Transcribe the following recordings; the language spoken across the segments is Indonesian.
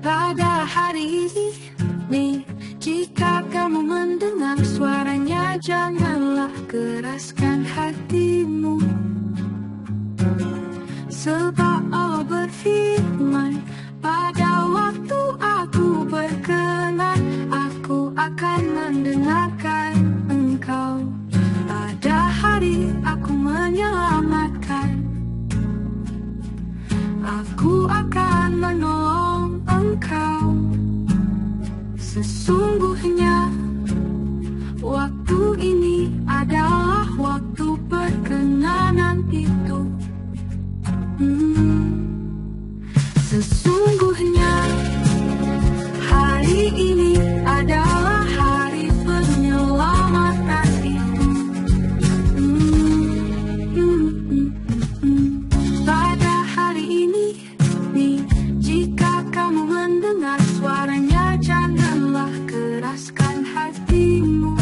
Pada hari ini, jika kamu mendengar suaranya, janganlah keraskan hatimu. Sebab Allah berfirman, pada waktu aku berkenan, aku akan mendengarkan engkau. Pada hari aku menyelamatkan, aku akan menolong engkau. Sesungguhnya waktu ini adalah waktu perkenanan itu. Sesungguhnya hari ini adalah hari penyelamatan itu. Pada hari ini, jika kamu mendengar suaranya, janganlah keraskan hatimu.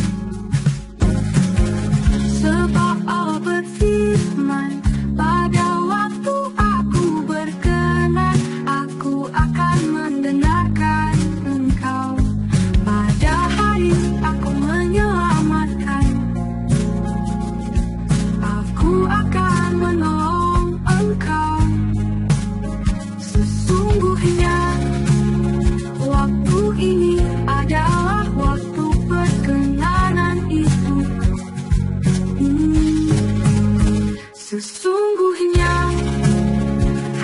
Sebab Allah berfirman, pada waktu aku berkenan, aku akan mendengarkan engkau. Pada hari aku menyelamatkan, aku akan menolong engkau. Sesungguhnya waktu ini adalah waktu perkenanan itu. Sesungguhnya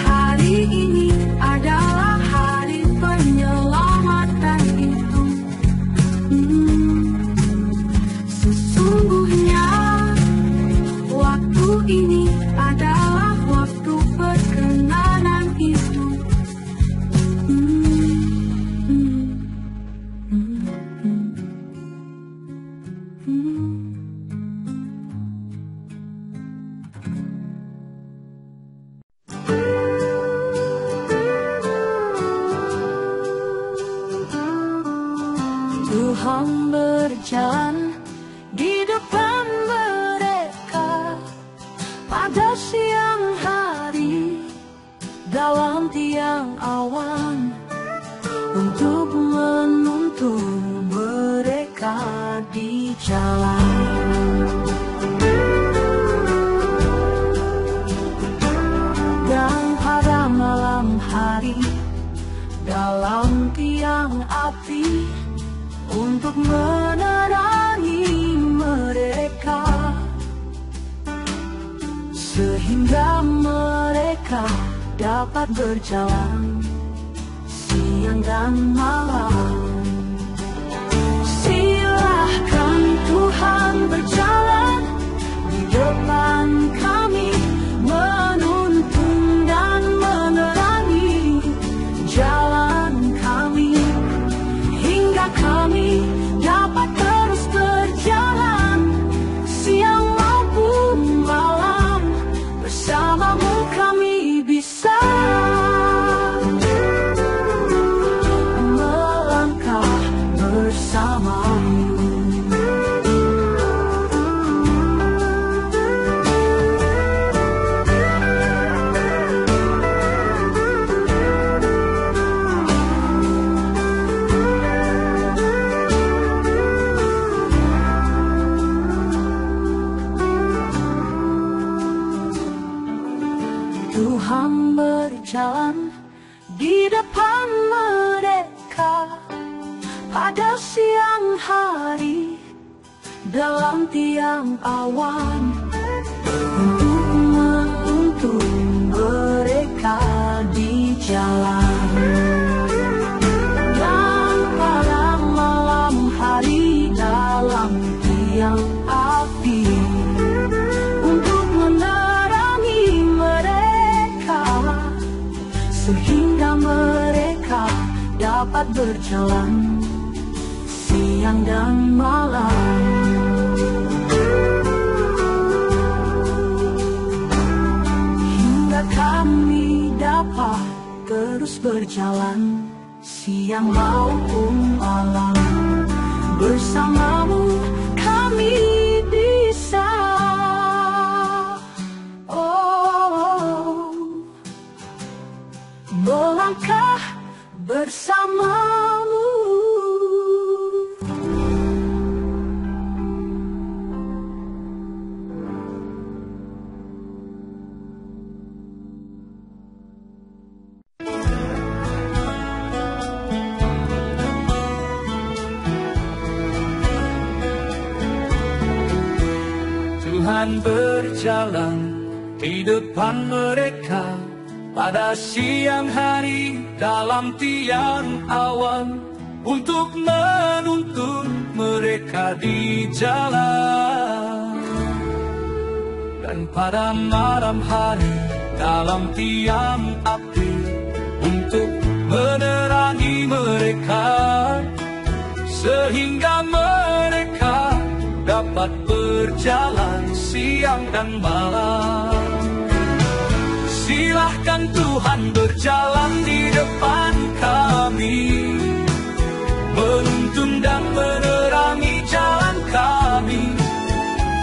hari ini adalah hari penyelamatan itu. Sesungguhnya waktu ini adalah waktu perkenanan itu. Tuhan berjalan di depan mereka pada siang hari dalam tiang awan untuk menuntun mereka di jalan. Dan pada malam hari dalam tiang api untuk menerangi mereka, sehingga mereka dapat berjalan siang dan malam. Silahkan Tuhan berjalan di depan kami, menuntun dan menerangi jalan kami, hingga kami dapat terus berjalan siang maupun malam. Bersamamu kami bisa melangkah bersamamu. Tuhan berjalan di depan mereka pada siang hari dalam tiang awan untuk menuntun mereka di jalan. Dan pada malam hari dalam tiang api untuk menerangi mereka, sehingga mereka dapat berjalan siang dan malam. Hingga kami dapat terus berjalan siang maupun malam. Bersamamu kami bisa melangkah bersamamu. Tuhan berjalan di depan mereka pada siang hari dalam tiang awan untuk menuntun mereka di jalan. Dan pada malam hari dalam tiang api untuk menerangi mereka, sehingga mereka dapat berjalan siang dan malam. Silahkan Tuhan berjalan di depan kami, menuntun dan menerangi jalan kami,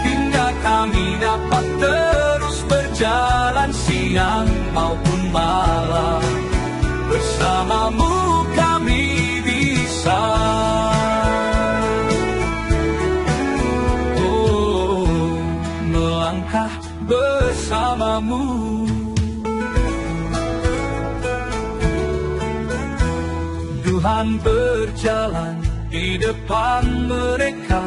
hingga kami dapat terus berjalan siang maupun malam. Bersamamu kami bisa. Melangkah bersamamu. Tuhan berjalan di depan mereka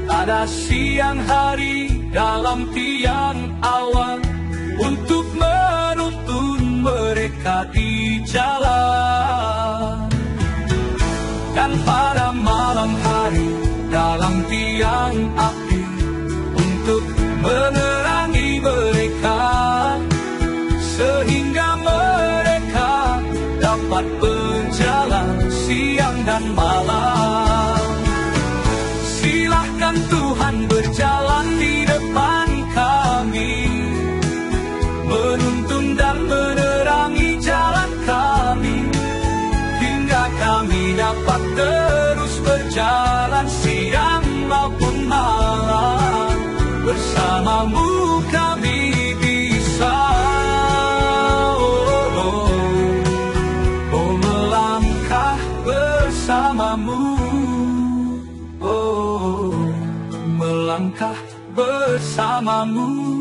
pada siang hari dalam tiang awan untuk menuntun mereka di jalan. Dan pada malam hari dalam tiang api untuk menerangi mereka, sehingga mereka dapat berjalan siang dan malam. Silahkan Tuhan berjalan di depan kami, menuntun dan menerangi jalan kami, hingga kami dapat terus berjalan siang maupun malam. Bersamamu kami bisa. Oh, melangkah bersamamu. Oh, melangkah bersamamu.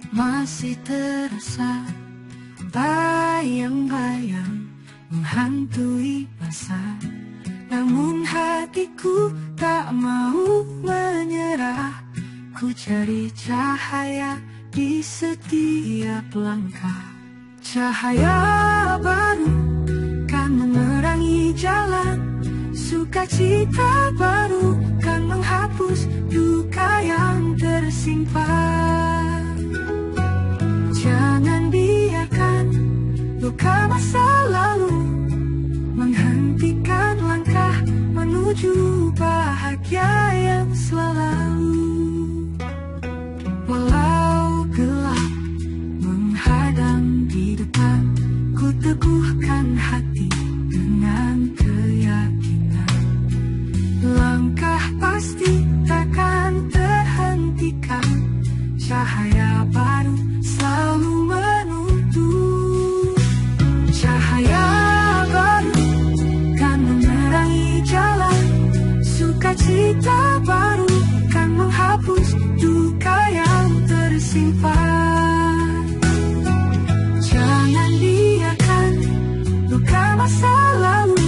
Masih terasa bayang-bayang menghantui masa, namun hatiku tak mau menyerah. Ku cari cahaya di setiap langkah. Cahaya baru kan menerangi jalan, sukacita baru kan menghapus duka yang tersimpan. Jangan biarkan luka masa lalu menghentikan langkah menuju bahagia yang selalu. Walau gelap menghadang di depan, ku teguhkan hati dengan keyakinan. Langkah pasti takkan terhentikan, cahaya baru selalu menuntun. Cahaya baru kan menerangi jalan, sukacita baru kan menghapus duka yang tersimpan. Jangan biarkan luka masa lalu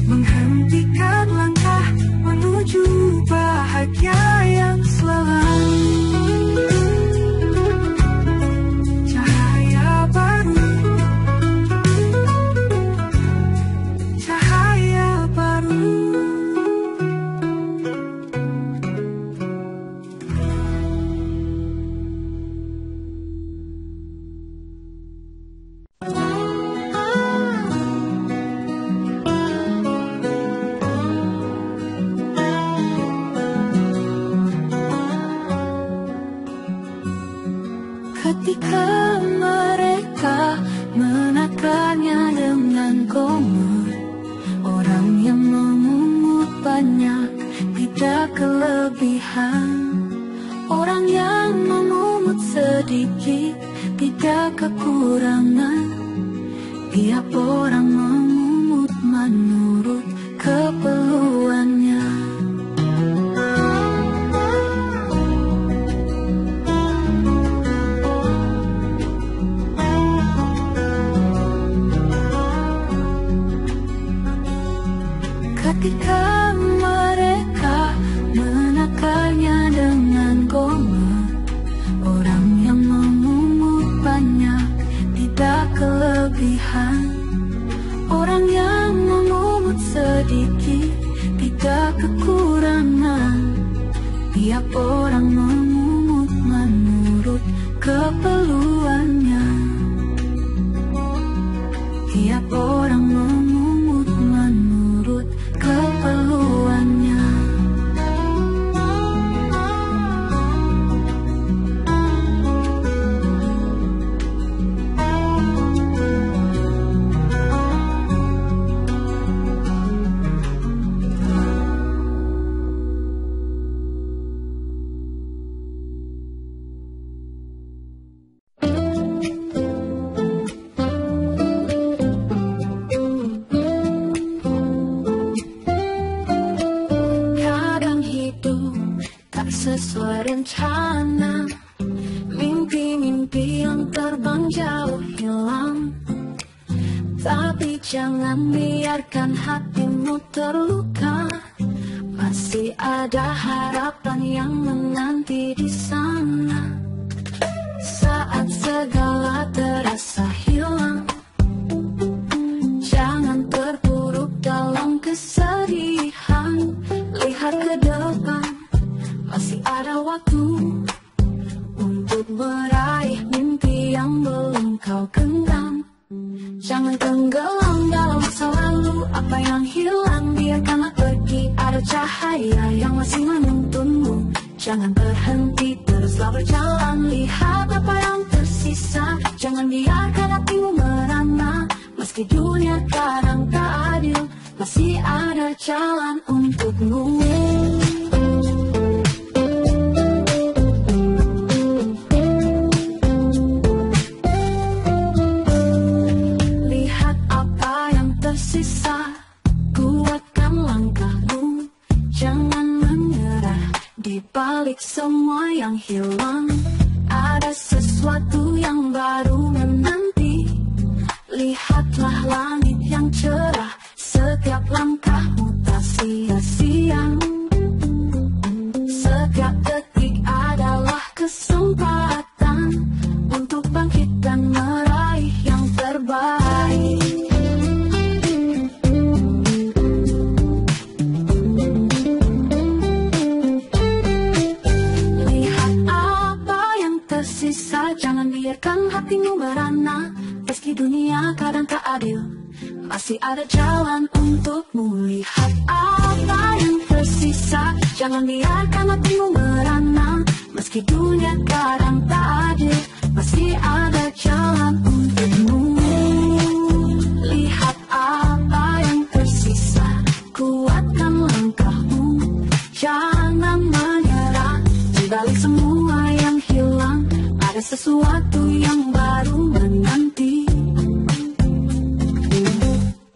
menghentikan langkah menuju menakarnya dengan gomer. Orang yang memungut banyak tidak kelebihan, orang yang memungut sedikit tidak kekurangan. Tiap orang memungut menurut keperluannya. Ketika mereka menakarnya dengan gomer, orang yang memungut banyak tidak kelebihan, orang yang memungut sedikit tidak kekurangan. Tiap orang memungut menurut keperluannya. Tiap orang memungut menurut keperluannya. Sesuai rencana, mimpi-mimpi yang terbang jauh hilang. Tapi jangan biarkan hatimu terluka, masih ada harapan yang menanti di sana. Saat segala terasa hilang, jangan terpuruk dalam kesedihan. Lihat ke depan, masih ada waktu untuk meraih mimpi yang belum kau genggam. Jangan tenggelam dalam masa lalu, apa yang hilang biarkanlah pergi. Ada cahaya yang masih menuntunmu, jangan berhenti, teruslah berjalan. Lihat apa yang tersisa, jangan biarkan hatimu merana. Meski dunia kadang tak adil, masih ada jalan untukmu. Sisa, kuatkan langkahmu, jangan menyerah. Di balik semua yang hilang, ada sesuatu yang baru menanti. Lihatlah langit yang cerah, setiap langkahmu tak sia-sia. Setiap detik adalah kesempatan untuk bangkit dan meraih yang terbaik. Jangan biarkan hatimu merana. Meski dunia kadang tak adil, masih ada jalan untukmu. Lihat apa yang tersisa, jangan biarkan hatimu merana. Meski dunia kadang tak adil, masih ada jalan untukmu. Lihat apa yang tersisa, kuatkan langkahmu, jangan menyerah. Di balik semua yang hilang, ada sesuatu yang baru menanti.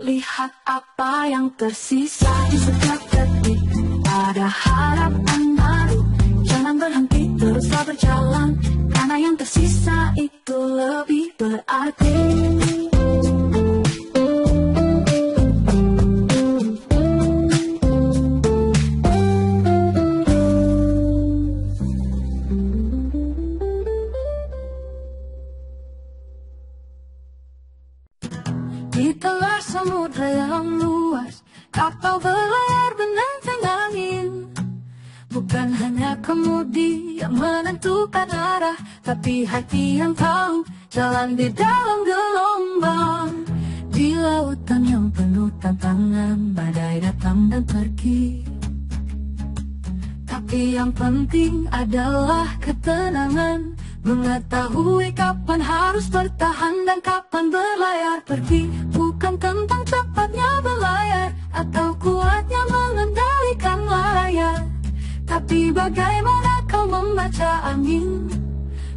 Lihat apa yang tersisa di setiap detik, ada harapan baru. Jangan berhenti, teruslah berjalan, karena yang tersisa itu lebih berarti. Di telah samudra yang luas, kapal berlayar menantang angin. Bukan hanya kemudi yang menentukan arah, tapi hati yang tahu jalan di dalam gelombang. Di lautan yang penuh tantangan, badai datang dan pergi. Tapi yang penting adalah ketenangan, Mengetahui kapan harus bertahan dan kapan berlayar pergi, bukan tentang cepatnya berlayar atau kuatnya mengendalikan layar, tapi bagaimana kau membaca angin,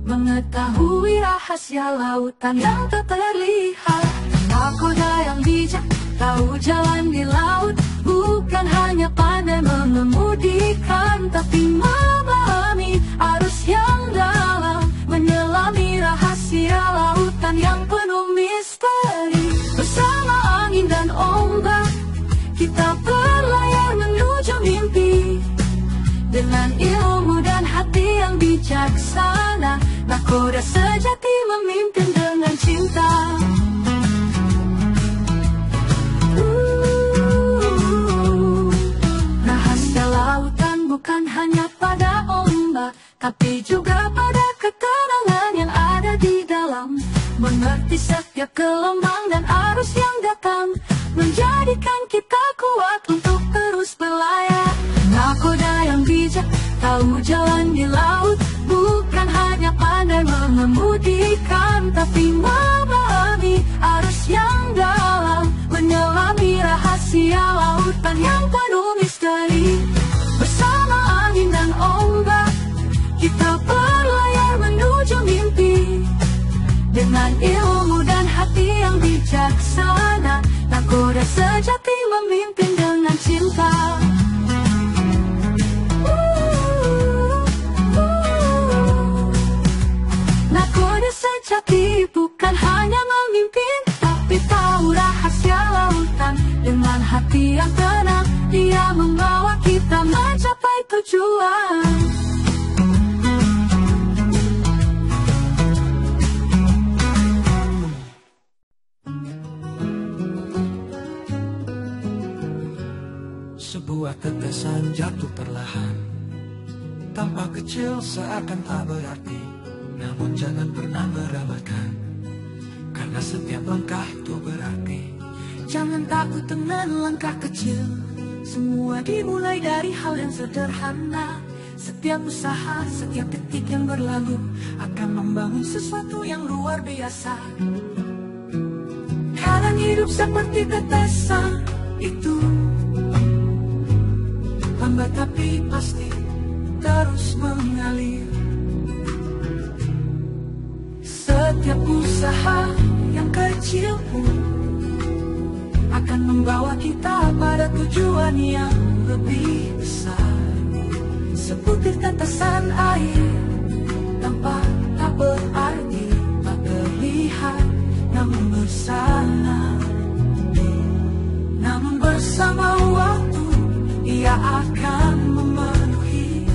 mengetahui rahasia lautan yang tak terlihat. Nakoda yang bijak tahu jalan di laut, bukan hanya pandai mengemudikan, tapi memahami arus yang dalam, menyelami rahasia lautan yang penuh misteri. Bersama angin dan ombak, kita berlayar menuju mimpi. Dengan ilmu dan hati yang bijaksana, nakoda sejati memimpin dengan cinta. Rahasia lautan bukan hanya pada ombak, tapi juga pada ketenangan yang ada di dalam. Mengerti setiap gelombang dan arus yang datang, menjadikan kita kuat untuk terus berlayar. Nakoda yang bijak tahu jalan di laut, bukan hanya pandai mengemudikan, tapi memahami arus yang dalam, menyelami rahasia lautan yang penuh misteri. Bersama angin dan ombak, kita berlayar menuju mimpi. Dengan ilmu dan hati yang bijaksana, nakoda sejati memimpin dengan cinta. Nakoda sejati bukan hanya memimpin, tapi tahu rahasia lautan. Dengan hati yang tenang, dia membawa kita mencapai tujuan. Sebuah tetesan jatuh perlahan, tampak kecil seakan tak berarti. Namun jangan pernah meremehkan, karena setiap langkah itu berarti. Jangan takut dengan langkah kecil, semua dimulai dari hal yang sederhana. Setiap usaha, setiap detik yang berlalu akan membangun sesuatu yang luar biasa. Kadang hidup seperti tetesan itu, lambat tapi pasti terus mengalir. Setiap usaha yang kecil pun akan membawa kita pada tujuan yang lebih besar. Sebutir tetesan air, tanpa tak berarti, tak terlihat, namun bersama waktu, ia akan memenuhi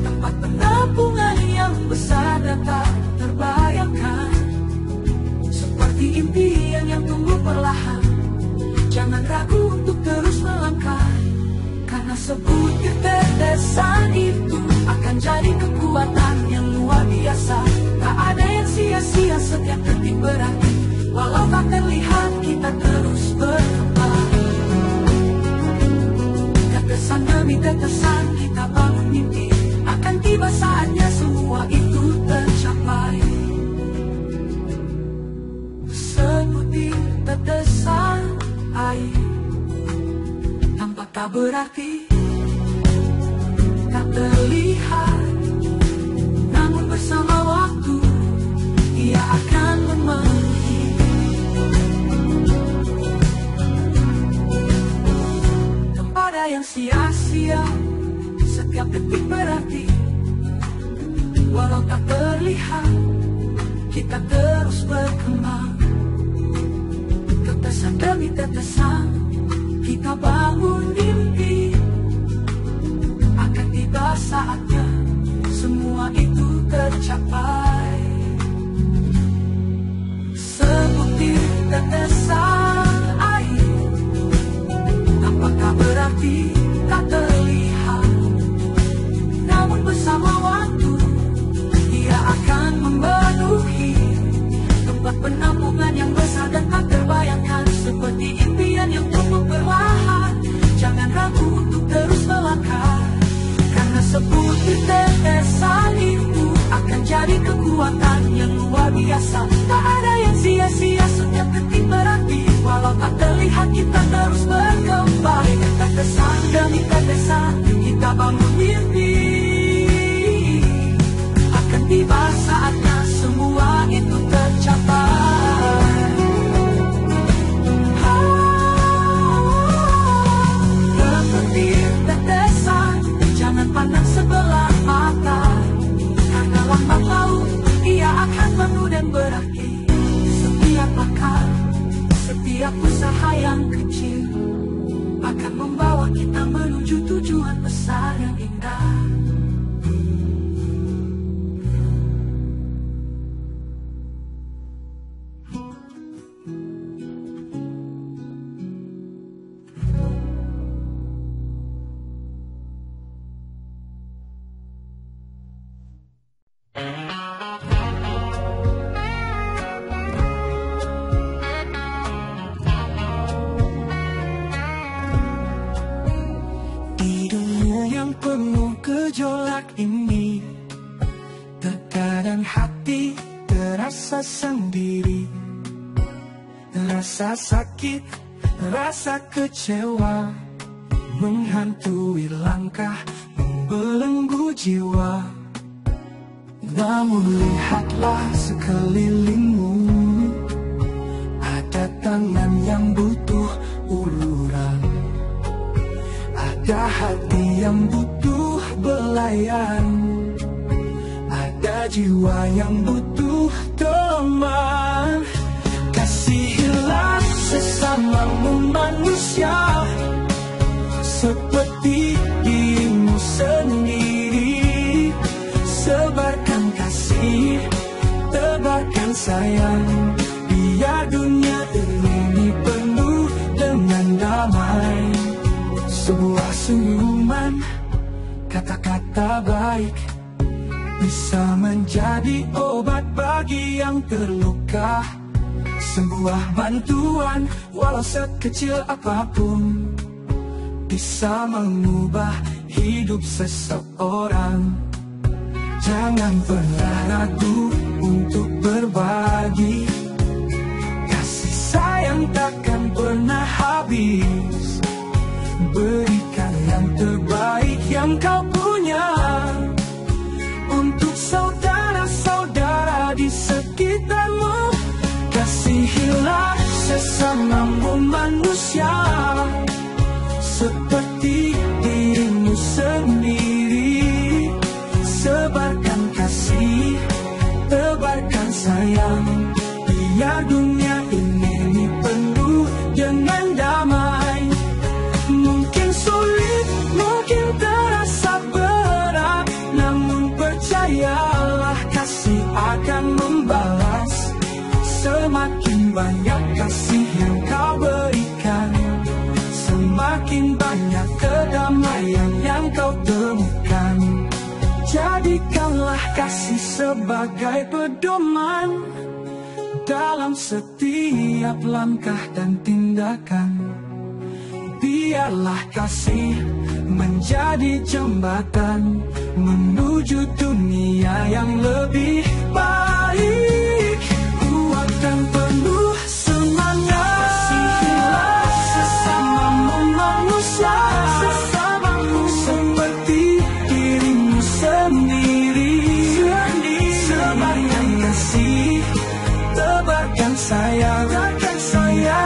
tempat penampungan yang besar dan tak terbayangkan. Seperti impian yang tumbuh perlahan, jangan ragu untuk terus melangkah, karena sebutir tetesan itu akan jadi kekuatan yang luar biasa. Tak ada yang sia-sia, setiap detik berarti. Walau tak terlihat, kita terus berkembang. Tetesan demi tetesan kita bangun mimpi, akan tiba saatnya semua itu tercapai. Sebutir tetesan air, tampak tak berarti, tak terlihat, namun bersama waktu ia akan memenuhi. Tempat ada yang sia-sia, setiap detik berarti. Walau tak terlihat, kita terus berkembang. Tetesan demi tetesan kita bangun mimpi, akan tiba saatnya semua itu tercapai. Sebutir tetesan air, apakah berarti tak terlihat, namun bersama waktu ia akan memenuhi tempat penampungan yang besar dan tak terbayangkan. Seperti impian yang tumbuh perlahan, jangan ragu untuk terus melangkah, karena sebutir tetesan itu akan jadi kekuatan yang luar biasa. Tak ada yang sia-sia, setiap detik berarti. Walau tak terlihat kita terus berkembang. Terkesan demi terkesan kita bangun mimpi. Akan tiba saatnya semua itu tercapai. Berpetir tetesan, jangan pandang sebelah mata. Karena lambat laun ia akan penuh dan berakhir. Setiap langkah, setiap usaha yang kecil akan membawa kita menuju tujuan besar yang indah. Di dunia yang penuh gejolak ini, terkadang hati terasa sendiri. Rasa sakit, rasa kecewa menghantui langkah, membelenggu jiwa. Namun lihatlah sekelilingmu, ada tangan yang butuh uluran, ada hati yang butuh belayan, ada jiwa yang butuh teman. Kasihilah sesamamu manusia seperti dirimu sendiri. Sebarkan kasih, tebarkan sayang, biar dunia ini penuh dengan damai. Sebuah senyuman, kata-kata baik bisa menjadi obat bagi yang terluka. Sebuah bantuan, walau sekecil apapun, bisa mengubah hidup seseorang. Jangan pernah ragu untuk berbagi, kasih sayang takkan pernah habis. Berikan yang terbaik yang kau punya untuk saudara-saudara di sekitarmu. Kasihilah sesamamu manusia seperti dirimu sendiri. Sebarkan kasih, tebarkan sayang, biar dunia ini penuh dengan damai. Mungkin sulit, mungkin terasa berat, namun percayalah kasih akan membalas. Semakin banyak kasih yang kau berikan, semakin banyak kedamaian yang kau temukan. Jadikanlah kasih sebagai pedoman dalam setiap langkah dan tindakan. Biarlah kasih menjadi jembatan menuju dunia yang lebih baik. Kuatkan penuh semangat, kasihilah sesamamu manusia, sesamamu seperti dirimu sendiri. Sebarkan kasih, tebarkan sayang,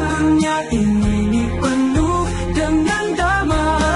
dunia ini penuh dengan damai.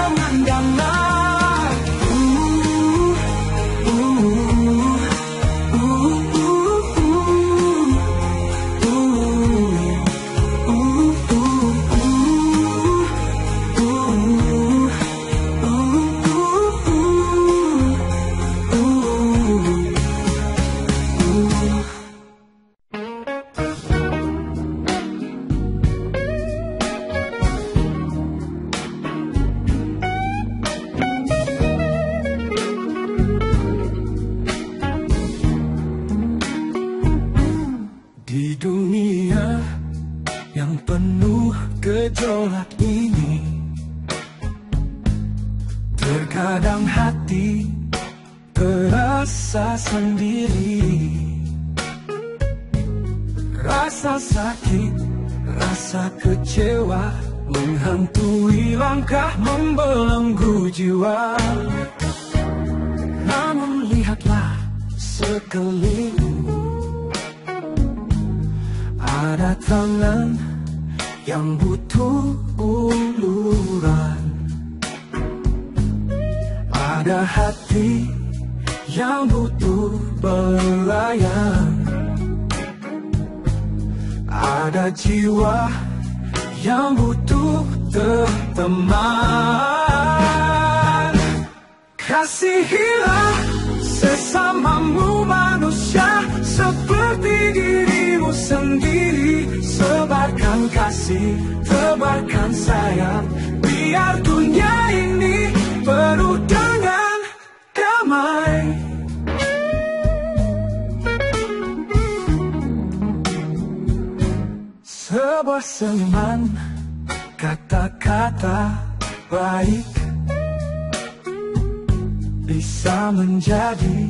Di dunia yang penuh gejolak ini, terkadang hati terasa sendiri. rasa sakit, rasa kecewa menghantui langkah, membelenggu jiwa. Namun lihatlah sekeliling, ada tangan yang butuh uluran, ada hati yang butuh belayan, ada jiwa yang butuh teman. Kasihilah sesamamu manusia seperti dirimu sendiri. Sebarkan kasih, tebarkan sayang, biar dunia ini penuh dengan damai. Sebuah seniman, kata-kata baik bisa menjadi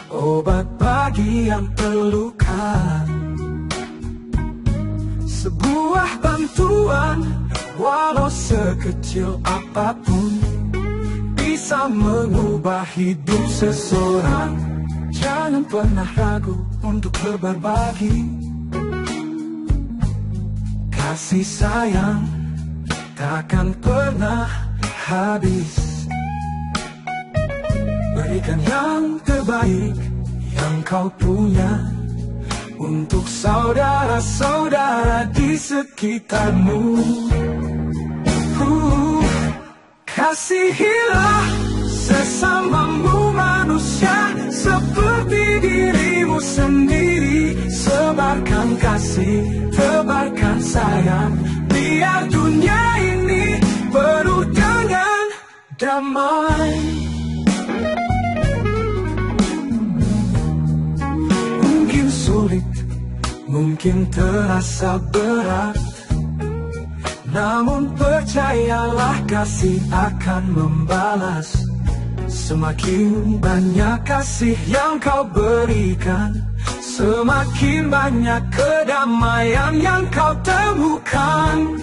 obat bagi yang terluka. Sebuah bantuan, walau sekecil apapun, bisa mengubah hidup seseorang. Jangan pernah ragu untuk berbagi. Kasih sayang takkan pernah habis. Berikan yang terbaik yang kau punya untuk saudara-saudara di sekitarmu. Kasihilah sesamamu manusia seperti dirimu sendiri. Sebarkan kasih, tebarkan sayang, biar dunia ini penuh dengan damai. Mungkin sulit, mungkin terasa berat, namun percayalah kasih akan membalas. Semakin banyak kasih yang kau berikan, semakin banyak kedamaian yang kau temukan.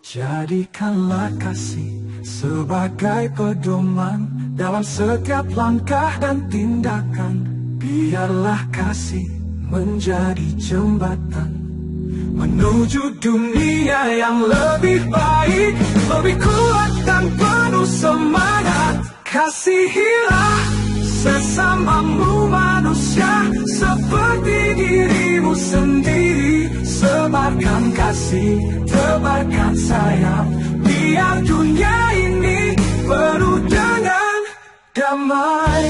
Jadikanlah kasih sebagai pedoman dalam setiap langkah dan tindakan. Biarlah kasih menjadi jembatan menuju dunia yang lebih baik, lebih kuat dan penuh semangat. Kasihilah sesamamu manusia seperti dirimu sendiri. Sebarkan kasih, tebarkan sayang, biar dunia ini penuh dengan damai.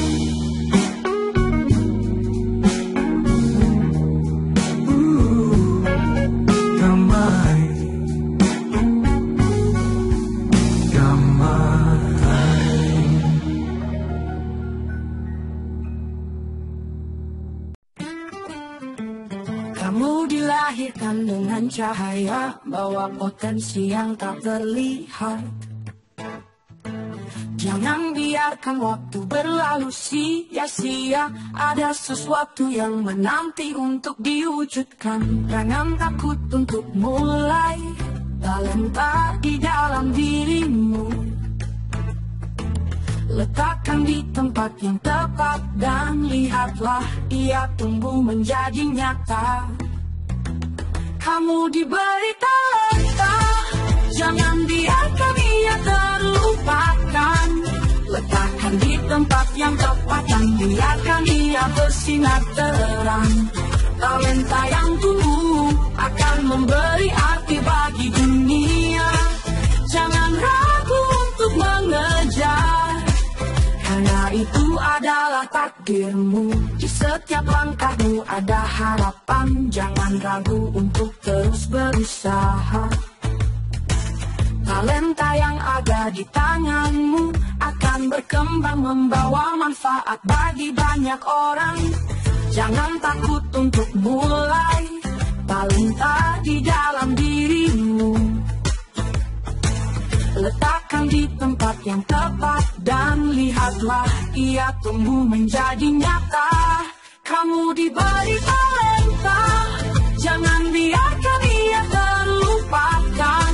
Kamu dilahirkan dengan cahaya, bawa potensi yang tak terlihat. Jangan biarkan waktu berlalu sia-sia, ada sesuatu yang menanti untuk diwujudkan. Jangan takut untuk mulai, talenta di dalam dirimu. Letakkan di tempat yang tepat dan lihatlah ia tumbuh menjadi nyata. Kamu diberi talenta, jangan biarkan ia terlupakan. Letakkan di tempat yang tepat dan biarkan ia bersinar terang. Talenta yang tumbuh akan memberi arti bagi dunia. Jangan ragu untuk mengejar, karena itu adalah takdirmu. Di setiap langkahmu ada harapan. Jangan ragu untuk terus berusaha. Talenta yang ada di tanganmu akan berkembang, membawa manfaat bagi banyak orang. Jangan takut untuk mulai, talenta di dalam dirimu. Letakkan di tempat yang tepat dan lihatlah ia tumbuh menjadi nyata. Kamu diberi talenta, jangan biarkan ia terlupakan.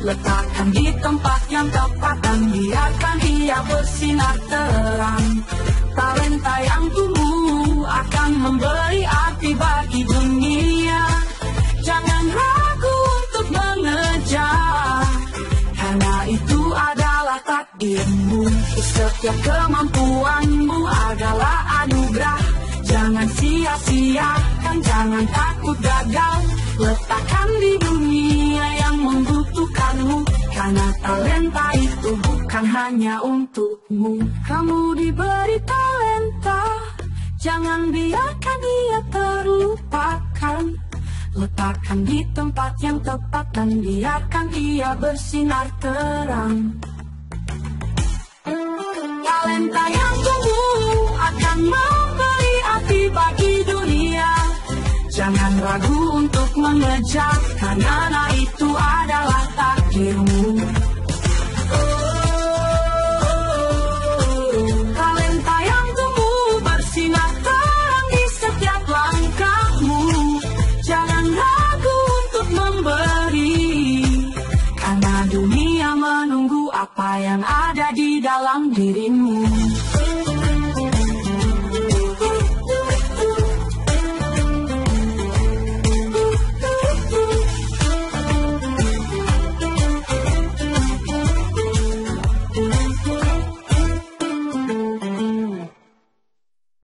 Letakkan di tempat yang tepat dan biarkan ia bersinar terang. Talenta yang tumbuh akan memberi arti bagi dunia. Jangan ragu untuk mengejar, karena itu adalah takdirmu. Setiap kemampuanmu adalah anugerah. Jangan sia-siakan, jangan takut gagal. Letakkan di dunia yang membutuhkanmu, karena talenta itu bukan hanya untukmu. Kamu diberi talenta, jangan biarkan ia terlupakan. Letakkan di tempat yang tepat dan biarkan ia bersinar terang. Talenta yang tumbuh akan memberi arti bagi dunia. Jangan ragu untuk mengejar, karena itu adalah takdirmu.